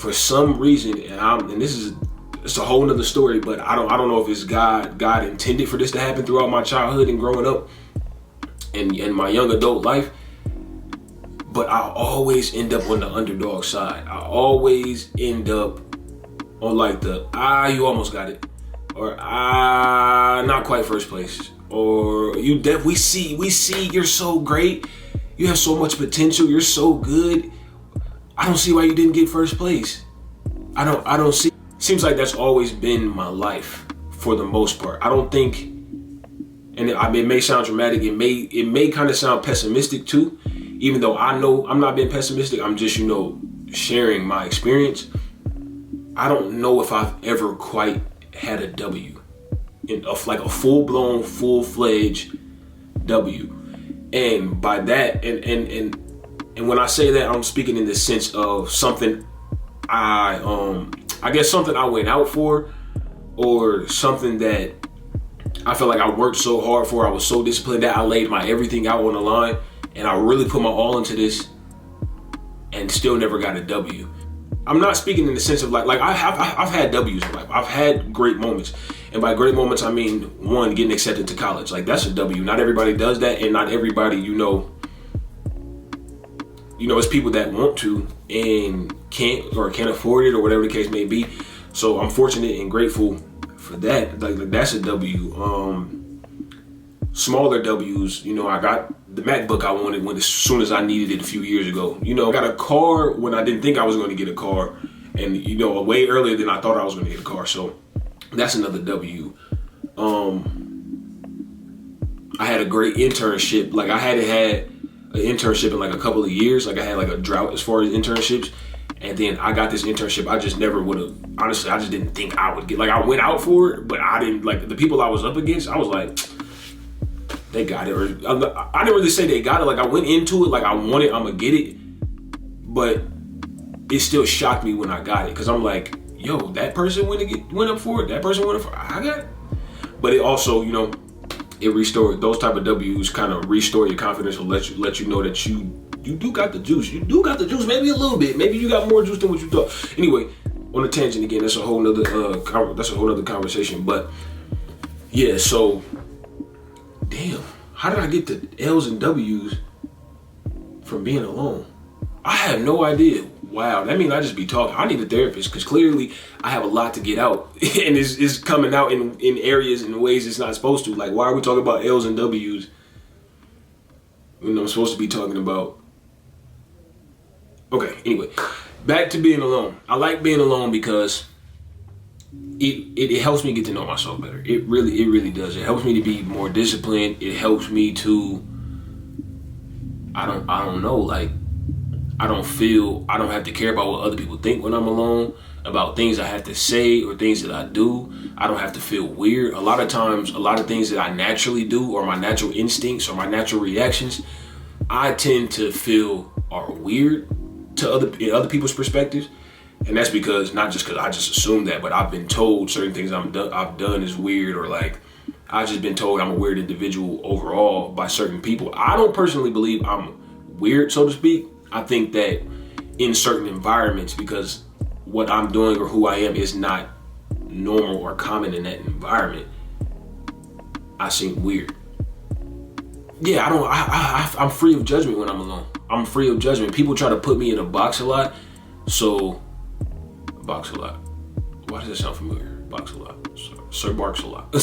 for some reason, and this is, it's a whole nother story, but I don't know if it's God intended for this to happen throughout my childhood and growing up and my young adult life. But I always end up on the underdog side. I always end up on like the, you almost got it. Or not quite first place. Or we see you're so great. You have so much potential. You're so good. I don't see why you didn't get first place. I don't see. Seems like that's always been my life for the most part. I don't think, and it may sound dramatic. It may kind of sound pessimistic too. Even though I know I'm not being pessimistic, I'm just, sharing my experience. I don't know if I've ever quite had a W, like a full-blown, full-fledged W. And by that, and when I say that, I'm speaking in the sense of something I guess something I went out for, or something that I feel like I worked so hard for. I was so disciplined that I laid my everything out on the line. And I really put my all into this and still never got a W. I'm not speaking in the sense of like I've had W's in life. I've had great moments. And by great moments, I mean, one, getting accepted to college. Like, that's a W. Not everybody does that. And not everybody, it's people that want to and can't afford it or whatever the case may be. So I'm fortunate and grateful for that. Like that's a W. Smaller W's, I got the MacBook I wanted as soon as I needed it a few years ago. I got a car when I didn't think I was going to get a car, and way earlier than I thought I was going to get a car. So that's another W. I had a great internship. Like, I hadn't had an internship in like a couple of years. Like, I had like a drought as far as internships. And then I got this internship. I just never would have, honestly, I just didn't think I would get, like, I went out for it, but I didn't, like, the people I was up against, I was like, they got it. Or I didn't really say they got it. Like, I went into it like I want it, I'm gonna get it. But it still shocked me when I got it, because I'm like, yo, that person went up for it. That person went up for it. I got it. But it also, it restored, those type of W's kind of restore your confidence, or let you know that you do got the juice. You do got the juice, maybe a little bit. Maybe you got more juice than what you thought. Anyway, on a tangent again, that's a whole nother conversation. But yeah, so damn, how did I get the L's and W's from being alone? I have no idea. Wow, that means I just be talking. I need a therapist, because clearly I have a lot to get out, and it's coming out in areas and ways it's not supposed to. Like, why are we talking about L's and W's when I'm supposed to be talking about? Okay, anyway, back to being alone. I like being alone because it helps me get to know myself better. It really does. It helps me to be more disciplined. It helps me to, I don't know, like, I don't have to care about what other people think when I'm alone, about things I have to say or things that I do. I don't have to feel weird. A lot of times, a lot of things that I naturally do, or my natural instincts or my natural reactions, I tend to feel are weird to other people's perspectives. And that's because, not just because I just assume that, but I've been told certain things I've done is weird, or like, I've just been told I'm a weird individual overall by certain people. I don't personally believe I'm weird, so to speak. I think that in certain environments, because what I'm doing or who I am is not normal or common in that environment, I seem weird. Yeah, I'm free of judgment when I'm alone. I'm free of judgment. People try to put me in a box a lot. So, box a lot. Why does that sound familiar? Box a lot. Sir barks a lot.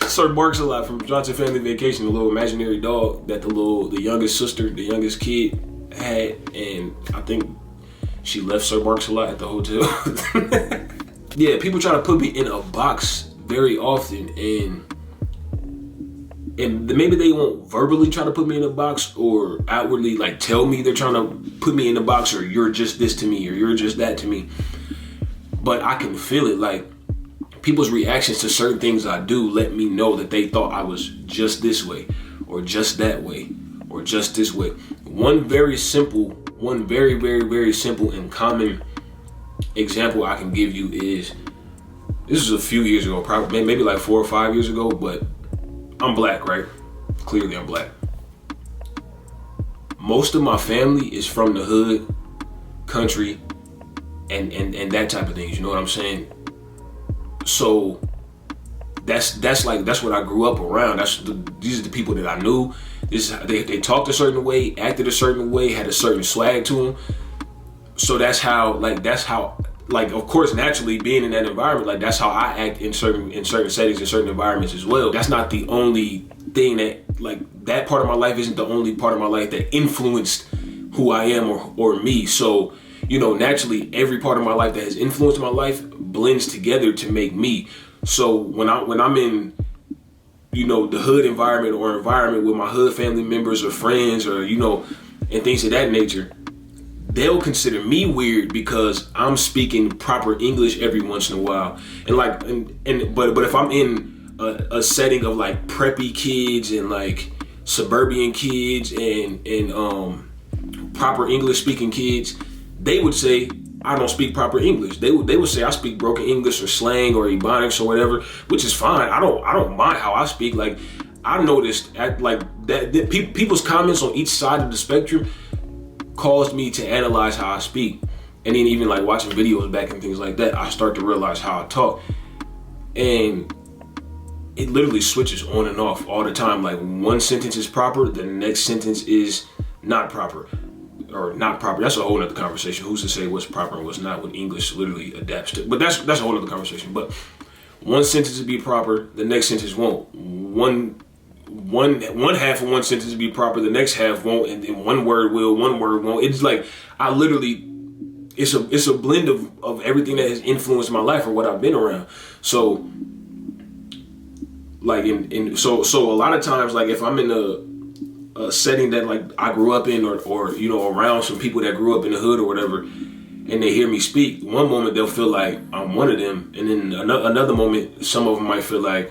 Sir barks a lot from Johnson Family Vacation, the little imaginary dog that the youngest sister, the youngest kid had, and I think she left Sir Barks a lot at the hotel. Yeah, people try to put me in a box very often, and maybe they won't verbally try to put me in a box or outwardly like tell me they're trying to put me in a box, or you're just this to me, or you're just that to me. But I can feel it, like, people's reactions to certain things I do let me know that they thought I was just this way, or just that way, or just this way. One very, very simple and common example I can give you is, this was a few years ago, probably maybe like 4 or 5 years ago, but I'm black, right? Clearly I'm black. Most of my family is from the hood, country, and that type of things. You know what I'm saying? So that's what I grew up around. These are the people that I knew. They talked a certain way, acted a certain way, had a certain swag to them. So that's how, of course, naturally being in that environment, like that's how I act in certain settings, in certain environments as well. That's not the only thing that part of my life isn't the only part of my life that influenced who I am or me. So, naturally every part of my life that has influenced my life blends together to make me. So when I'm in, the hood environment or environment with my hood family members or friends or, and things of that nature, they'll consider me weird because I'm speaking proper English every once in a while. But if I'm in a setting of like preppy kids and like suburban kids and proper English speaking kids, they would say I don't speak proper English. They would say I speak broken English or slang or Ebonics or whatever, which is fine. I don't mind how I speak. Like I noticed that people's comments on each side of the spectrum caused me to analyze how I speak. And then even like watching videos back and things like that, I start to realize how I talk. And it literally switches on and off all the time. Like one sentence is proper, the next sentence is not proper. Or not proper. That's a whole other conversation. Who's to say what's proper and what's not when English literally adapts to? But that's a whole other conversation. But one sentence will be proper, the next sentence won't. One half of one sentence will be proper, the next half won't, and then one word will, one word won't. It's like it's a blend of everything that has influenced my life or what I've been around. So like so a lot of times, like if I'm in a setting that like I grew up in or around some people that grew up in the hood or whatever, and they hear me speak, one moment they'll feel like I'm one of them, and then another moment some of them might feel like,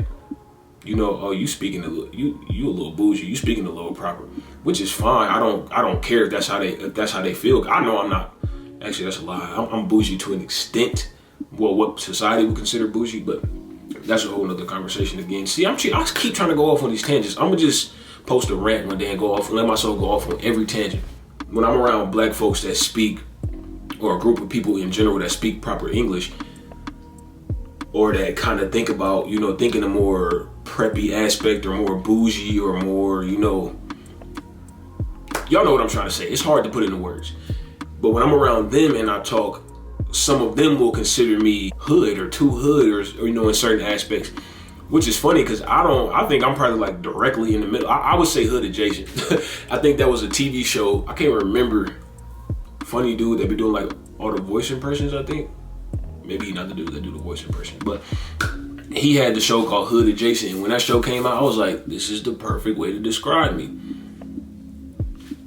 oh, you speaking you a little bougie, you speaking a little proper, which is fine. I don't care if that's how they feel. I know I'm not. Actually, that's a lie. I'm bougie to an extent. Well, what society would consider bougie, but that's a whole nother conversation again. See, I keep trying to go off on these tangents. I'm gonna just post a rant one day and go off and let myself go off on every tangent. When I'm around black folks that speak, or a group of people in general that speak proper English, or that kind of think about, thinking a more preppy aspect or more bougie or more, y'all know what I'm trying to say. It's hard to put into words. But when I'm around them and I talk, some of them will consider me hood or too hood or in certain aspects. Which is funny because I think I'm probably like directly in the middle. I would say hood adjacent. I think that was a TV show. I can't remember. Funny dude that be doing like all the voice impressions, I think. Maybe not the dude that do the voice impression. But he had the show called Hood Adjacent. And when that show came out, I was like, this is the perfect way to describe me.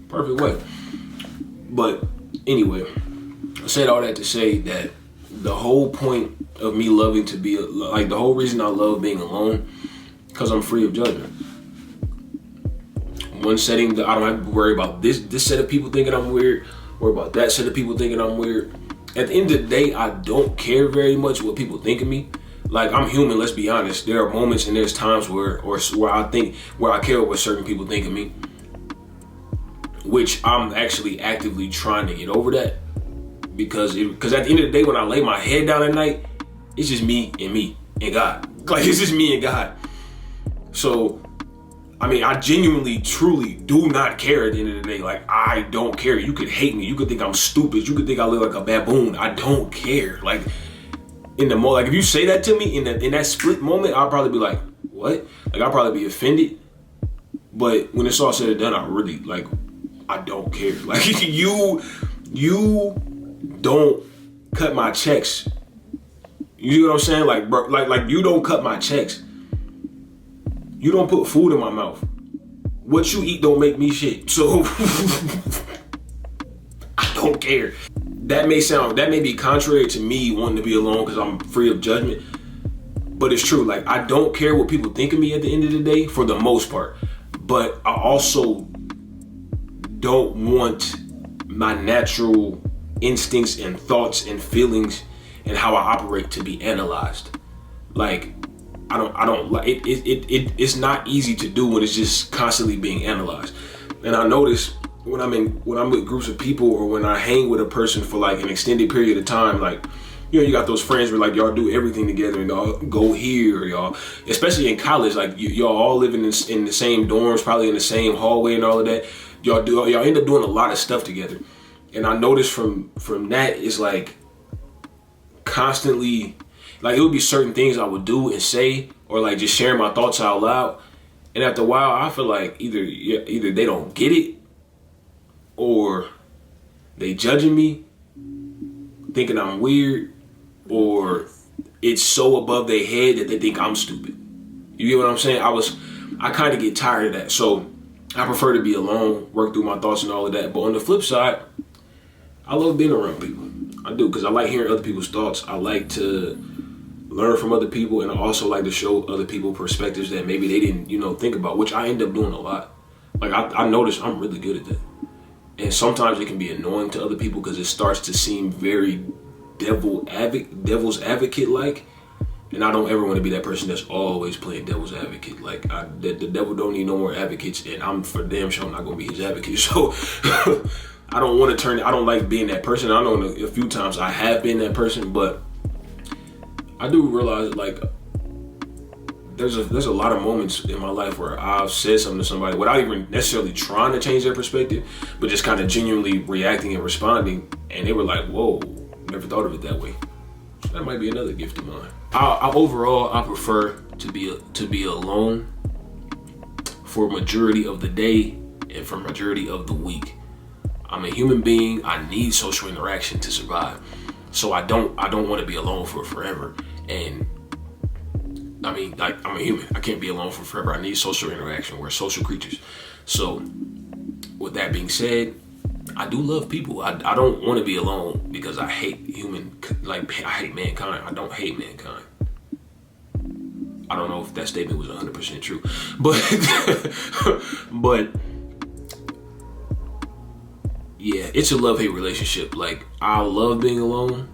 Perfect way. But anyway, I said all that to say that the whole point of me loving to be like the whole reason I love being alone, because I'm free of judgment. One setting that I don't have to worry about this set of people thinking I'm weird, or about that set of people thinking I'm weird. At the end of the day, I don't care very much what people think of me. Like, I'm human, let's be honest. There are moments and there's times where I care what certain people think of me, which I'm actually actively trying to get over that. Because at the end of the day, when I lay my head down at night, it's just me and God. Like, it's just me and God. So, I mean, I genuinely, truly do not care at the end of the day. Like, I don't care. You could hate me. You could think I'm stupid. You could think I look like a baboon. I don't care. Like, if you say that to me in that split moment, I'll probably be like, what? Like, I'll probably be offended. But when it's all said and done, I don't care. Like, you don't cut my checks. You know what I'm saying? Like, bro, like you don't cut my checks. You don't put food in my mouth. What you eat don't make me shit. So I don't care. That may be contrary to me wanting to be alone because I'm free of judgment. But it's true. Like, I don't care what people think of me at the end of the day for the most part. But I also don't want my natural instincts and thoughts and feelings and how I operate to be analyzed. Like, I don't like it. It's not easy to do when it's just constantly being analyzed. And I notice when I'm with groups of people, or when I hang with a person for like an extended period of time, like, you know, you got those friends where like y'all do everything together and y'all go here, y'all, especially in college, like y'all all living in the same dorms, probably in the same hallway and all of that. Y'all end up doing a lot of stuff together. And I noticed from that is like constantly, like it would be certain things I would do and say, or like just sharing my thoughts out loud. And after a while, I feel like either they don't get it, or they judging me, thinking I'm weird, or it's so above their head that they think I'm stupid. You get what I'm saying? I kind of get tired of that. So I prefer to be alone, work through my thoughts and all of that. But on the flip side, I love being around people. I do, because I like hearing other people's thoughts. I like to learn from other people, and I also like to show other people perspectives that maybe they didn't, think about, which I end up doing a lot. Like I notice I'm really good at that. And sometimes it can be annoying to other people because it starts to seem very devil's advocate like. And I don't ever want to be that person that's always playing devil's advocate. Like the devil don't need no more advocates, and I'm for damn sure not going to be his advocate. So I don't want to I don't like being that person. I know a few times I have been that person, but I do realize like there's a lot of moments in my life where I've said something to somebody without even necessarily trying to change their perspective, but just kind of genuinely reacting and responding, and they were like, "Whoa, never thought of it that way." So that might be another gift of mine. Overall, I prefer to be alone for majority of the day and for majority of the week. I'm a human being. I need social interaction to survive. So I don't want to be alone for forever. And I mean, like, I'm a human. I can't be alone for forever. I need social interaction. We're social creatures. So with that being said, I do love people. I don't want to be alone because I hate I hate mankind. I don't hate mankind. I don't know if that statement was 100% true, but yeah, it's a love-hate relationship. Like, I love being alone,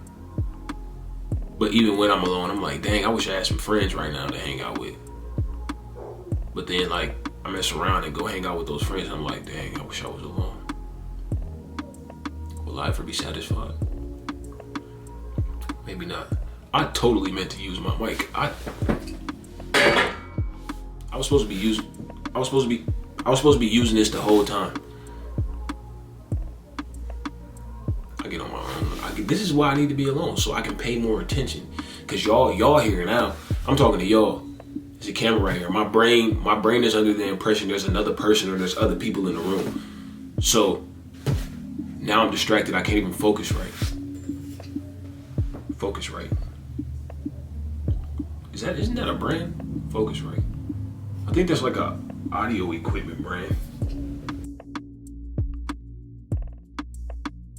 but even when I'm alone, I'm like, dang, I wish I had some friends right now to hang out with. But then, like, I mess around and go hang out with those friends, and I'm like, dang, I wish I was alone. Will I ever be satisfied? Maybe not. I totally meant to use my mic. I was supposed to be using this the whole time. I get on my own. This is why I need to be alone, so I can pay more attention. Cause y'all here now. I'm talking to y'all. There's a camera right here. My brain is under the impression there's another person or there's other people in the room. So now I'm distracted. I can't even focus right. Focusrite. Isn't that a brand? Focusrite. I think that's like a audio equipment brand.